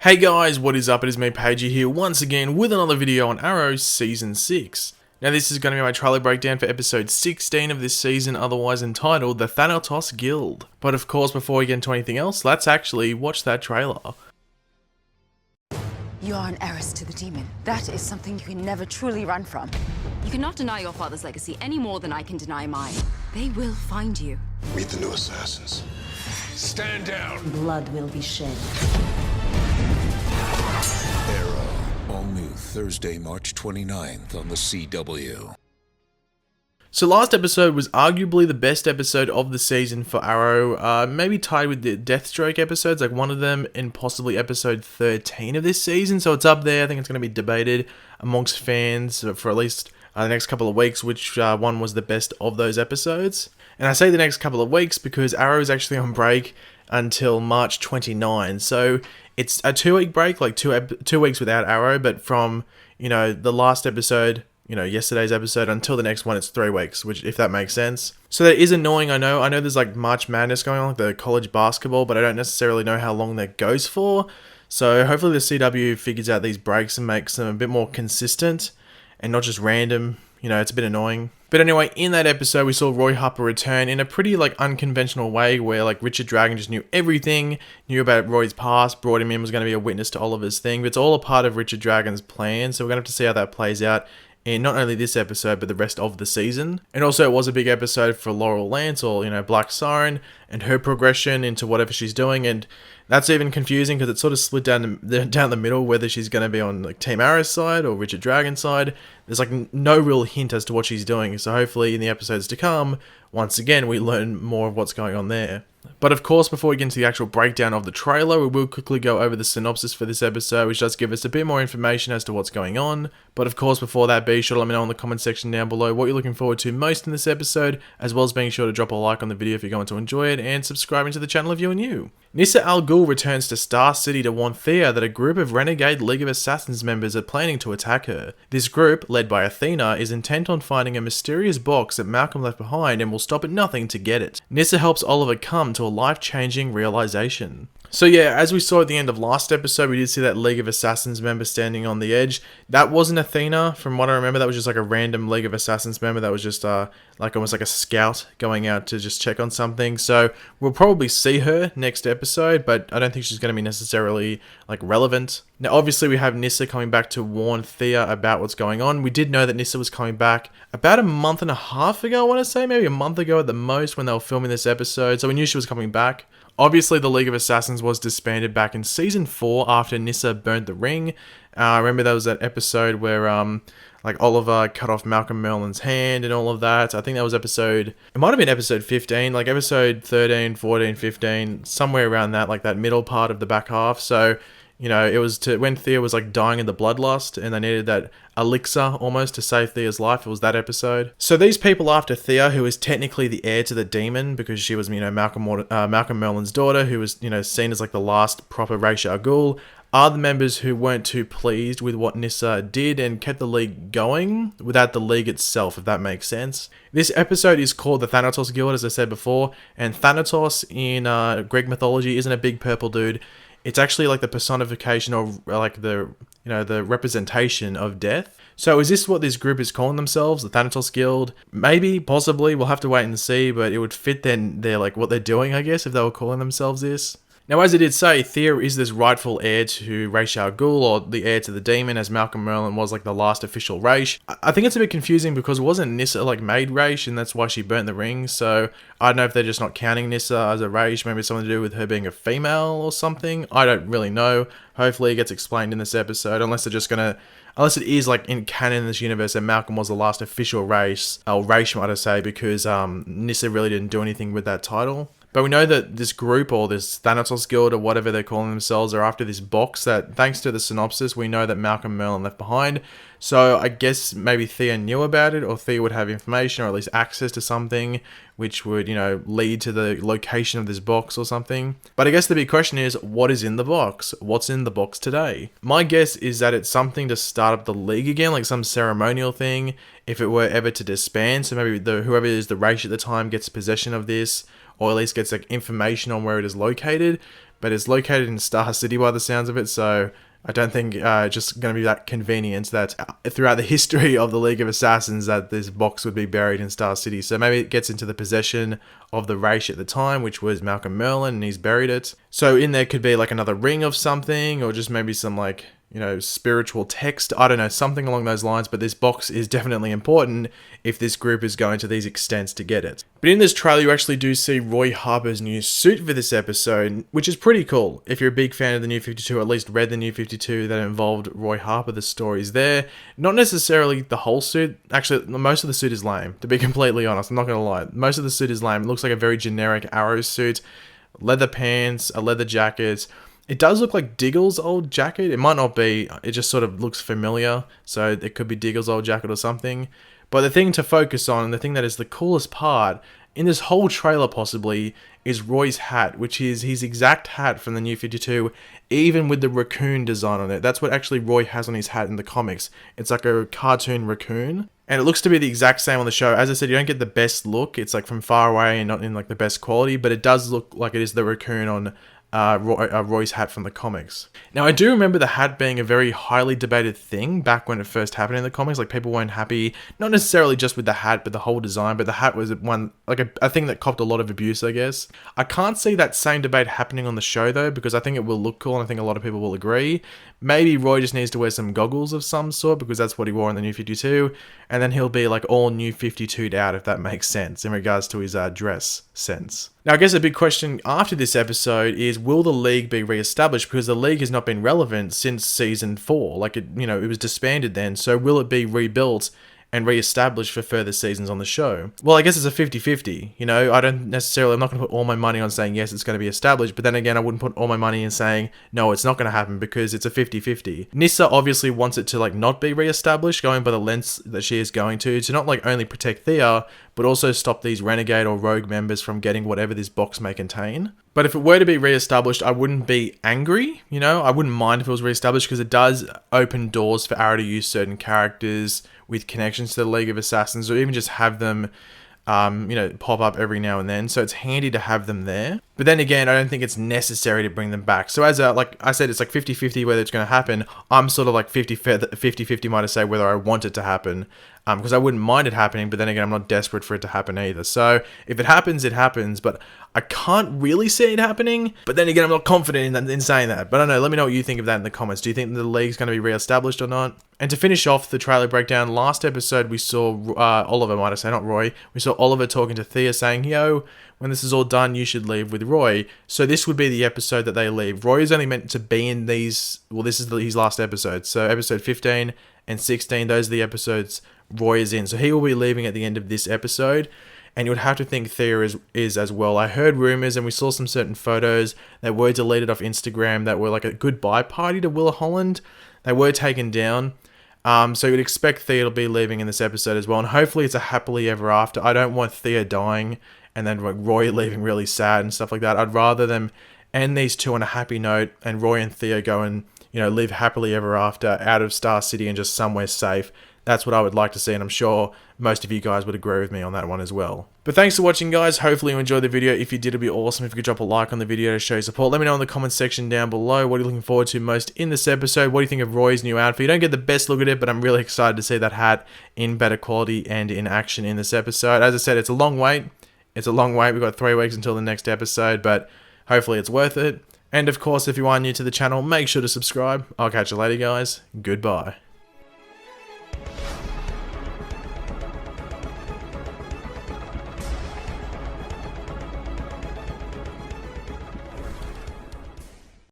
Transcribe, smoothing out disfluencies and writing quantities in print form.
Hey guys, what is up? It is me, Pagey here, once again with another video on Arrow Season 6. Now this is going to be my trailer breakdown for episode 16 of this season, otherwise entitled The Thanatos Guild. But of course, before we get into anything else, let's actually watch that trailer. You are an heiress to the demon. That is something you can never truly run from. You cannot deny your father's legacy any more than I can deny mine. They will find you. Meet the new assassins. Stand down! Blood will be shed. Arrow, all new Thursday, March 29th on the CW. So last episode was arguably the best episode of the season for Arrow, maybe tied with the Deathstroke episodes, like one of them, and possibly episode 13 of this season, so it's up there. I think it's going to be debated amongst fans for at least the next couple of weeks, which one was the best of those episodes. And I say the next couple of weeks because Arrow is actually on break until March 29, so it's a 2-week break, like two weeks without Arrow, but from, the last episode, yesterday's episode until the next one, it's 3 weeks, which, if that makes sense. So that is annoying, I know there's like March Madness going on, like the college basketball, but I don't necessarily know how long that goes for. So hopefully the CW figures out these breaks and makes them a bit more consistent and not just random. It's a bit annoying. But anyway, in that episode, we saw Roy Harper return in a pretty unconventional way where Richard Dragon just knew everything, knew about Roy's past, brought him in, was going to be a witness to Oliver's thing. But it's all a part of Richard Dragon's plan, so we're going to have to see how that plays out in not only this episode, but the rest of the season. And also, it was a big episode for Laurel Lance, or, Black Siren, and her progression into whatever she's doing. And that's even confusing because it's sort of split down the middle, whether she's going to be on Team Arrow's side or Richard Dragon's side. There's no real hint as to what she's doing. So hopefully in the episodes to come, once again, we learn more of what's going on there. But of course, before we get into the actual breakdown of the trailer, we will quickly go over the synopsis for this episode, which does give us a bit more information as to what's going on. But of course, before that, be sure to let me know in the comment section down below what you're looking forward to most in this episode, as well as being sure to drop a like on the video if you're going to enjoy it, and subscribing to the channel if you're new. Nyssa Al Ghul returns to Star City to warn Thea that a group of renegade League of Assassins members are planning to attack her. This group, led by Athena, is intent on finding a mysterious box that Malcolm left behind and will stop at nothing to get it. Nyssa helps Oliver come to a life-changing realization. So yeah, as we saw at the end of last episode, we did see that League of Assassins member standing on the edge. That wasn't Athena, from what I remember. That was just a random League of Assassins member that was just almost like a scout going out to just check on something. So we'll probably see her next episode, but I don't think she's going to be necessarily relevant. Now obviously we have Nyssa coming back to warn Thea about what's going on. We did know that Nyssa was coming back about a month and a half ago, I want to say, maybe a month ago at the most, when they were filming this episode. So we knew she was coming back. Obviously, the League of Assassins was disbanded back in Season 4 after Nyssa burnt the ring. I remember there was that episode where Oliver cut off Malcolm Merlin's hand and all of that. I think that was it might have been episode 15, episode 13, 14, 15, somewhere around that, that middle part of the back half. So, it was when Thea was dying in the bloodlust and they needed that elixir almost to save Thea's life. It was that episode. So these people after Thea, who is technically the heir to the demon because she was, Malcolm Merlin's daughter, who was, seen as the last proper Ra's al Ghul, are the members who weren't too pleased with what Nyssa did and kept the League going without the League itself, if that makes sense. This episode is called the Thanatos Guild, as I said before, and Thanatos in Greek mythology isn't a big purple dude. It's actually the personification or the representation of death. So is this what this group is calling themselves, the Thanatos Guild? Maybe, possibly, we'll have to wait and see, but it would fit then what they're doing, I guess, if they were calling themselves this. Now, as I did say, Thea is this rightful heir to Ra's al Ghul, or the heir to the demon, as Malcolm Merlin was the last official Ra's. I think it's a bit confusing because wasn't Nyssa made Ra's, and that's why she burnt the ring. So I don't know if they're just not counting Nyssa as a Ra's. Maybe it's something to do with her being a female or something. I don't really know. Hopefully it gets explained in this episode, unless it is in canon in this universe and Malcolm was the last official Ra's, or Ra's might I say, because Nyssa really didn't do anything with that title. But we know that this group, or this Thanatos Guild, or whatever they're calling themselves, are after this box that, thanks to the synopsis, we know that Malcolm Merlin left behind. So I guess maybe Thea knew about it, or Thea would have information, or at least access to something, which would, lead to the location of this box or something. But I guess the big question is, what is in the box? What's in the box today? My guess is that it's something to start up the League again, some ceremonial thing, if it were ever to disband. So maybe whoever is the Ra's at the time gets possession of this, or at least gets information on where it is located. but it's located in Star City by the sounds of it, so I don't think it's just going to be that convenient that throughout the history of the League of Assassins that this box would be buried in Star City. So maybe it gets into the possession of the Raish at the time, which was Malcolm Merlyn, and he's buried it. So in there could be like another ring of something, or just maybe some like, you know, spiritual text. I don't know, something along those lines, but this box is definitely important if this group is going to these extents to get it. But in this trailer, you actually do see Roy Harper's new suit for this episode, which is pretty cool. If you're a big fan of the New 52, or at least read the New 52 that involved Roy Harper, the stories there. Not necessarily the whole suit. Actually, most of the suit is lame, to be completely honest. I'm not going to lie. Most of the suit is lame. It looks like a very generic Arrow suit. Leather pants, a leather jacket. It does look like Diggle's old jacket. It might not be. It just sort of looks familiar. So it could be Diggle's old jacket or something. But the thing to focus on, and the thing that is the coolest part in this whole trailer possibly, is Roy's hat, which is his exact hat from the New 52, even with the raccoon design on it. That's what actually Roy has on his hat in the comics. It's like a cartoon raccoon. And it looks to be the exact same on the show. As I said, you don't get the best look. It's like from far away and not in like the best quality, but it does look like it is the raccoon on Roy's hat from the comics. Now, I do remember the hat being a very highly debated thing back when it first happened in the comics. Like, people weren't happy, not necessarily just with the hat, but the whole design. But the hat was one, like a thing that copped a lot of abuse, I guess. I can't see that same debate happening on the show, though, because I think it will look cool, and I think a lot of people will agree. Maybe Roy just needs to wear some goggles of some sort, because that's what he wore in the New 52, and then he'll be like all New 52'd out, if that makes sense, in regards to his dress sense. Now, I guess a big question after this episode is, will the League be re-established? Because the League has not been relevant since season 4. Like, it was disbanded then. So will it be rebuilt and re-established for further seasons on the show? Well, I guess it's a 50-50. I'm not going to put all my money on saying yes, it's going to be established. But then again, I wouldn't put all my money in saying no, it's not going to happen, because it's a 50-50. Nyssa obviously wants it to like not be re-established, going by the lengths that she is going to not like only protect Thea, but also stop these renegade or rogue members from getting whatever this box may contain. But if it were to be re-established, I wouldn't be angry, I wouldn't mind if it was re-established, because it does open doors for Arrow to use certain characters with connections to the League of Assassins, or even just have them, pop up every now and then. So it's handy to have them there. But then again, I don't think it's necessary to bring them back. So as like I said, it's like 50-50 whether it's going to happen. I'm sort of like 50-50 might say whether I want it to happen. Because I wouldn't mind it happening, but then again, I'm not desperate for it to happen either. So if it happens, it happens, but I can't really see it happening. But then again, I'm not confident in saying that. But I don't know, let me know what you think of that in the comments. Do you think the League's going to be re-established or not? And to finish off the trailer breakdown, last episode we saw Oliver, might I say, not Roy. We saw Oliver talking to Thea saying, yo, when this is all done, you should leave with Roy. So this would be the episode that they leave. Roy is only meant to be in these, well, this is his last episode. So episode 15 and 16, those are the episodes Roy is in. So he will be leaving at the end of this episode. And you would have to think Thea is as well. I heard rumors and we saw some certain photos that were deleted off Instagram that were like a goodbye party to Willa Holland. They were taken down. So you would expect Thea to be leaving in this episode as well. And hopefully it's a happily ever after. I don't want Thea dying and then Roy leaving really sad and stuff like that. I'd rather them end these two on a happy note and Roy and Thea go and, live happily ever after out of Star City and just somewhere safe. That's what I would like to see, and I'm sure most of you guys would agree with me on that one as well. But thanks for watching, guys. Hopefully you enjoyed the video. If you did, it'd be awesome if you could drop a like on the video to show your support. Let me know in the comments section down below what you're looking forward to most in this episode. What do you think of Roy's new outfit? You don't get the best look at it, but I'm really excited to see that hat in better quality and in action in this episode. As I said, it's a long wait. It's a long wait. We've got 3 weeks until the next episode, but hopefully it's worth it. And of course, if you are new to the channel, make sure to subscribe. I'll catch you later, guys. Goodbye.